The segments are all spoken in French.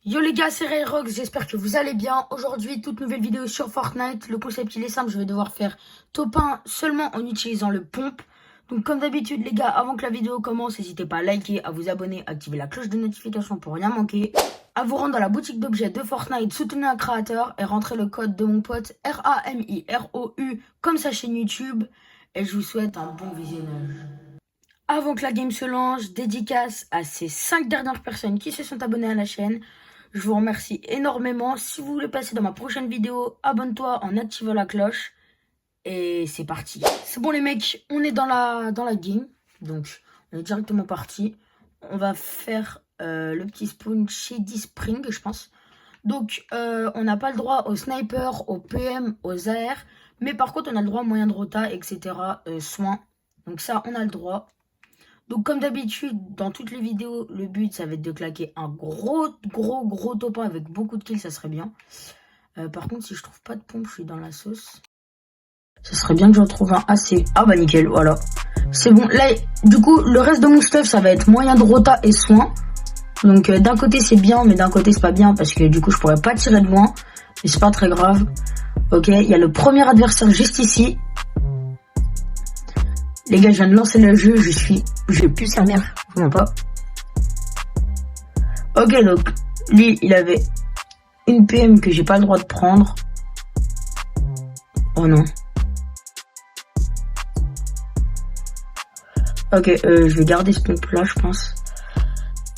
Yo les gars, c'est Rayrox, j'espère que vous allez bien. Aujourd'hui, toute nouvelle vidéo sur Fortnite. Le concept il est simple, je vais devoir faire top 1 seulement en utilisant le pompe. Donc comme d'habitude les gars, avant que la vidéo commence, n'hésitez pas à liker, à vous abonner, à activer la cloche de notification pour rien manquer. À vous rendre dans la boutique d'objets de Fortnite, soutenir un créateur et rentrer le code de mon pote RAMIROU comme sa chaîne YouTube. Et je vous souhaite un bon visionnage. Avant que la game se lance, dédicace à ces 5 dernières personnes qui se sont abonnées à la chaîne. Je vous remercie énormément. Si vous voulez passer dans ma prochaine vidéo, abonne-toi en activant la cloche. Et c'est parti. C'est bon les mecs, on est dans la game. Donc, on est directement parti. On va faire le petit spawn Shady Spring, je pense. Donc, on n'a pas le droit au sniper, au PM, aux AR. Mais par contre, on a le droit au moyen de rota, etc. Soins. Donc ça, on a le droit. Donc comme d'habitude, dans toutes les vidéos, le but, ça va être de claquer un gros top 1 avec beaucoup de kills, ça serait bien. Par contre, si je trouve pas de pompe, je suis dans la sauce. Ça serait bien que j'en trouve un assez... Ah bah nickel, voilà. C'est bon, là, du coup, le reste de mon stuff, ça va être moyen de rota et soin. Donc d'un côté, c'est bien, mais d'un côté, c'est pas bien, parce que du coup, je pourrais pas tirer de loin. Mais c'est pas très grave. Ok, il y a le premier adversaire juste ici. Les gars, je viens de lancer le jeu, je vais plus servir, vraiment pas. Ok, donc, lui, il avait une PM que j'ai pas le droit de prendre. Oh non. Ok, je vais garder ce pompe là, je pense.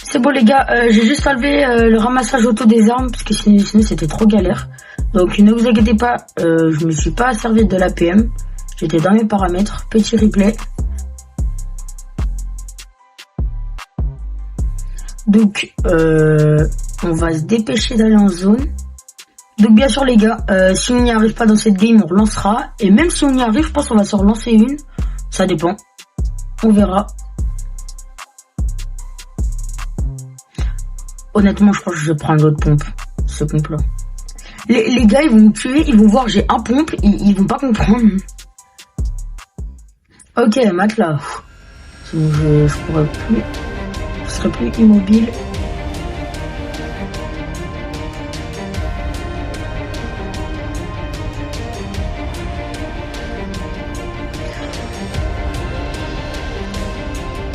C'est bon les gars, j'ai juste enlevé le ramassage auto des armes, parce que sinon c'était trop galère. Donc ne vous inquiétez pas, je me suis pas servi de la PM. J'étais dans mes paramètres, petit replay. Donc, on va se dépêcher d'aller en zone. Donc, bien sûr, les gars, si on n'y arrive pas dans cette game, on relancera. Et même si on y arrive, je pense qu'on va se relancer une. Ça dépend. On verra. Honnêtement, je pense que je vais prendre l'autre pompe. Ce pompe-là. Les gars, ils vont me tuer. Ils vont voir que j'ai un pompe. Ils vont pas comprendre. Ok, matelas. Je pourrais plus... Je serai plus immobile.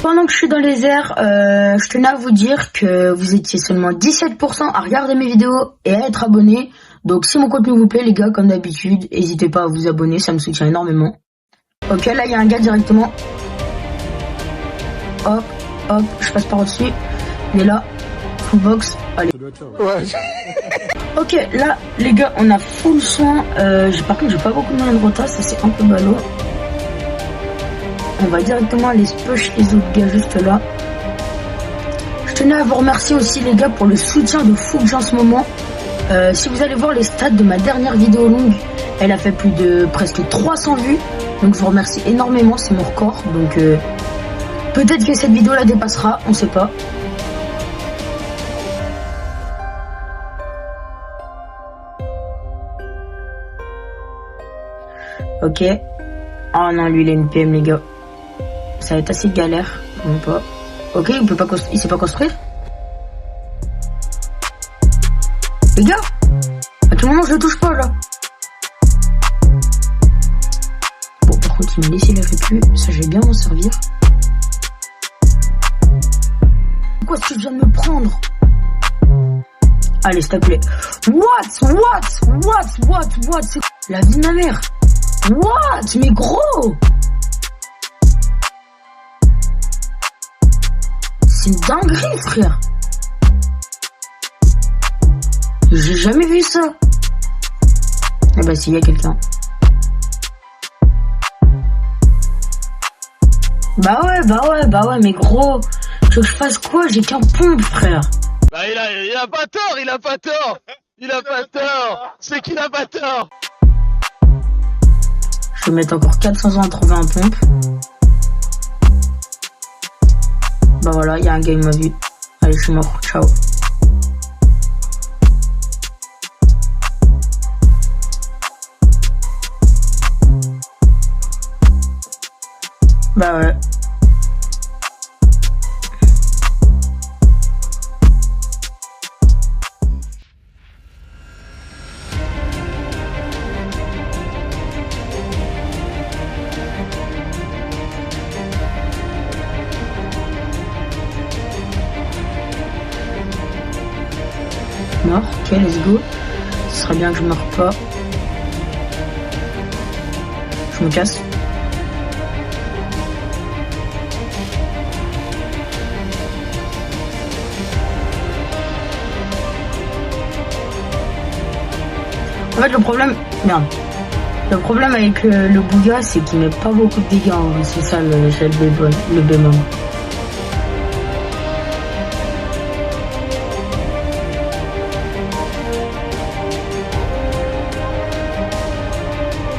Pendant que je suis dans les airs, je tenais à vous dire que vous étiez seulement 17% à regarder mes vidéos et à être abonnés. Donc si mon contenu vous plaît les gars, comme d'habitude, n'hésitez pas à vous abonner, ça me soutient énormément. Ok, là il y a un gars directement. Hop. Hop, je passe par au-dessus. Il est là. Full box. Allez. Ouais. Ok, là, les gars, on a full soin. Par contre, j'ai pas beaucoup de moyens de rota. Ça, c'est un peu ballot. On va directement aller se push les autres gars juste là. Je tenais à vous remercier aussi, les gars, pour le soutien de fou que j'ai en ce moment. Si vous allez voir les stats de ma dernière vidéo longue, elle a fait plus de presque 300 vues. Donc, je vous remercie énormément. C'est mon record. Donc, peut-être que cette vidéo la dépassera, on sait pas. Ok. Oh non, lui il a une PM les gars. Ça va être assez galère. Ou pas. Ok, il peut pas il sait pas construire. Les gars, à quel moment je le touche pas là? Bon, par contre, il me laisse les répu. Ça, je vais bien m'en servir. Quoi est-ce que je viens de me prendre? Allez, s'il te plaît. What? C'est la vie de ma mère. What? Mais gros! C'est une dinguerie, frère. J'ai jamais vu ça. Eh ben, s'il y a quelqu'un. Bah ouais, mais gros. Tu veux que je fasse quoi? J'ai qu'un pompe, frère. Bah il a pas tort. C'est qu'il a pas tort. Je vais mettre encore 400 ans à trouver un pompe. Bah voilà, il y a un gars, il m'a vu. Allez, je suis mort. Ciao. Bah ouais. je meurs. Ok, let's go. Ce serait bien que je meure pas. Je me casse. En fait, le problème... Merde. Le problème avec le Bouga, c'est qu'il met pas beaucoup de dégâts. Hein. C'est ça le bémol.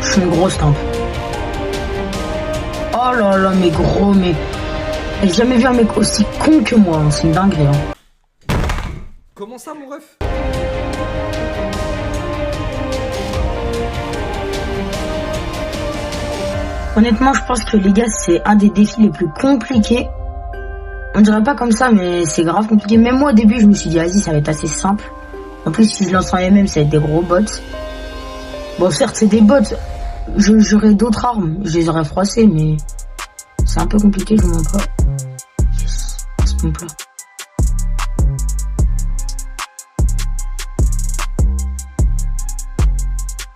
Je suis une grosse tempe. Oh là là, mais gros, mais... J'ai jamais vu un mec aussi con que moi. Hein. C'est une dinguerie. Hein. Comment ça, mon ref? Honnêtement, je pense que les gars, c'est un des défis les plus compliqués. On dirait pas comme ça, mais c'est grave compliqué. Même moi, au début, je me suis dit, vas-y, ça va être assez simple. En plus, si je lance en MM, ça va être des gros bots. Bon, certes, c'est des bots. J'aurais d'autres armes. Je les aurais froissés, mais c'est un peu compliqué, je vous mens pas. Yes, ce pompe-là.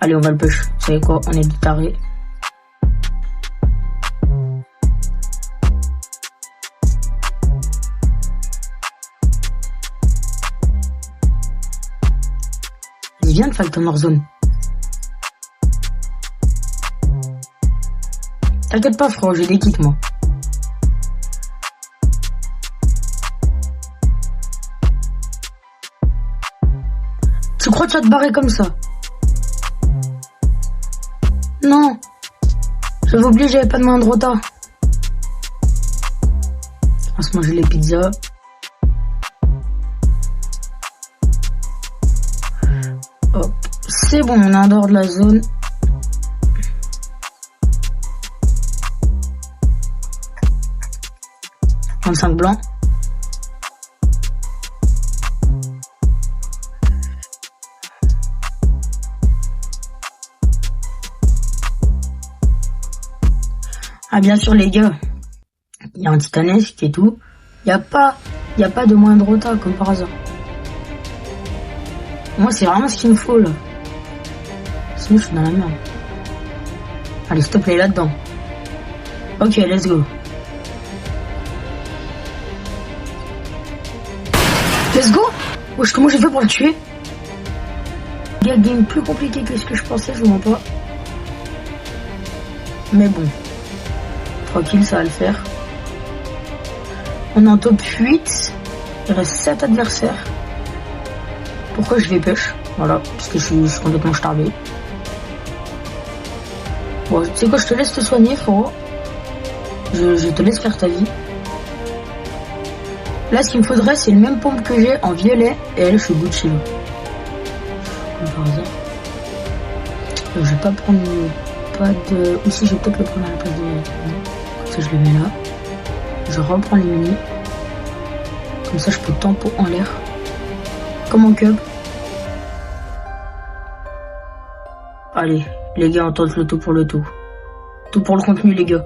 Allez, on va le push. Vous savez quoi? On est des tarés. Viens de Falcon Warzone. T'inquiète pas, frérot, j'ai des kits, moi. Tu crois que tu vas te barrer comme ça? Non. J'avais oublié, j'avais pas de moyen de rota. On va se manger les pizzas. Hop. C'est bon, on est en dehors de la zone. « 25 blancs. Ah bien sûr les gars, il y a un titanesque et tout. Il y a pas de moyen de rota comme par hasard. Moi c'est vraiment ce qu'il me faut là. Sinon je suis dans la merde. Allez s'il te plaît là-dedans. Ok let's go. Let's go. Wesh, comment j'ai fait pour le tuer? Il y a un game plus compliqué que ce que je pensais, je vous mens pas. Mais bon. Tranquille, ça va le faire. On est en top 8. Il reste 7 adversaires. Pourquoi je vais push? Voilà, parce que je suis complètement starbé. Bon, tu sais quoi, je te laisse te soigner, frérot. Je te laisse faire ta vie. Là, ce qu'il me faudrait, c'est le même pompe que j'ai en violet. Et elle, je suis Gucci. Comme par hasard. Je vais pas prendre pas de... Ici, je vais peut-être le prendre à la place de... Comme ça, je le mets là. Je reprends les minis. Comme ça, je peux tempo en l'air. Comme en cub. Allez, les gars, on tente le tout pour le tout. Tout pour le contenu, les gars.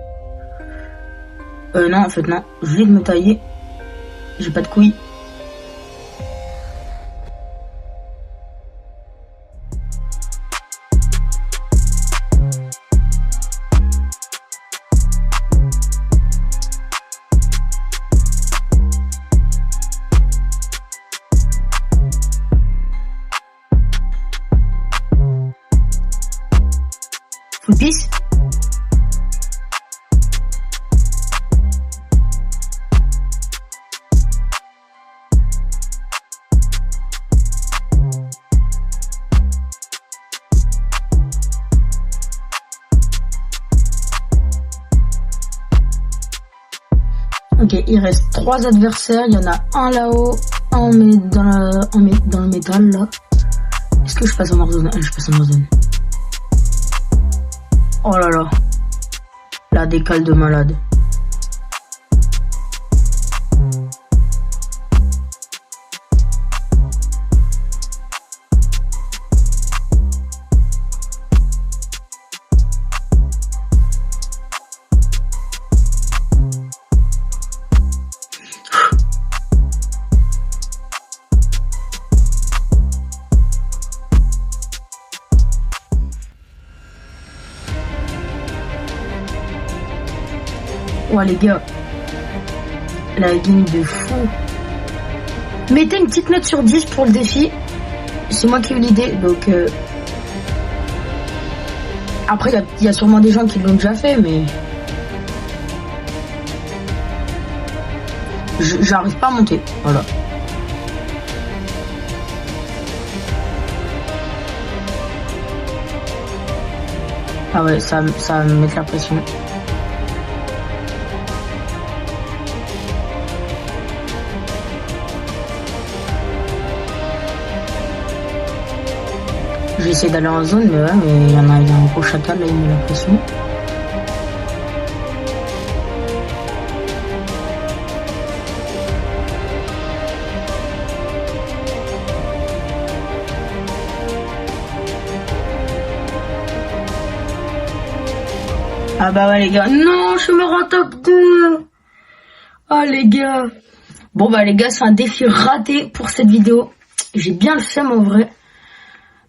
Non, en fait, non. Je viens de me tailler. J'ai pas de couilles. Full piece. Ok, il reste 3 adversaires. Il y en a un là-haut, un dans le métal là. Est-ce que je passe en Warzone? Allez, je passe en Warzone. Oh là là. La décale de malade. Ouais les gars, la game de fou. Mettez une petite note sur 10 pour le défi. C'est moi qui ai eu l'idée, donc après il y a sûrement des gens qui l'ont déjà fait, mais j'arrive pas à monter, voilà. Ah ouais, ça va me mettre la pression. Je vais essayer d'aller en zone, mais ouais, mais il y a un gros chacal là, il met la pression. Ah bah ouais les gars, non, je me rends top 2. Oh les gars. Bon bah les gars, c'est un défi raté pour cette vidéo. J'ai bien le seum en vrai.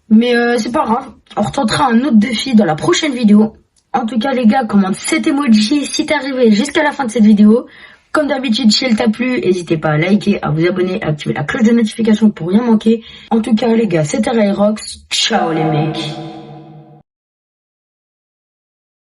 Mais c'est pas grave, on retentera un autre défi dans la prochaine vidéo. En tout cas les gars, commente cet emoji si t'es arrivé jusqu'à la fin de cette vidéo. Comme d'habitude, si elle t'a plu, n'hésitez pas à liker, à vous abonner, à activer la cloche de notification pour rien manquer. En tout cas les gars, c'était Ryrox, ciao les mecs.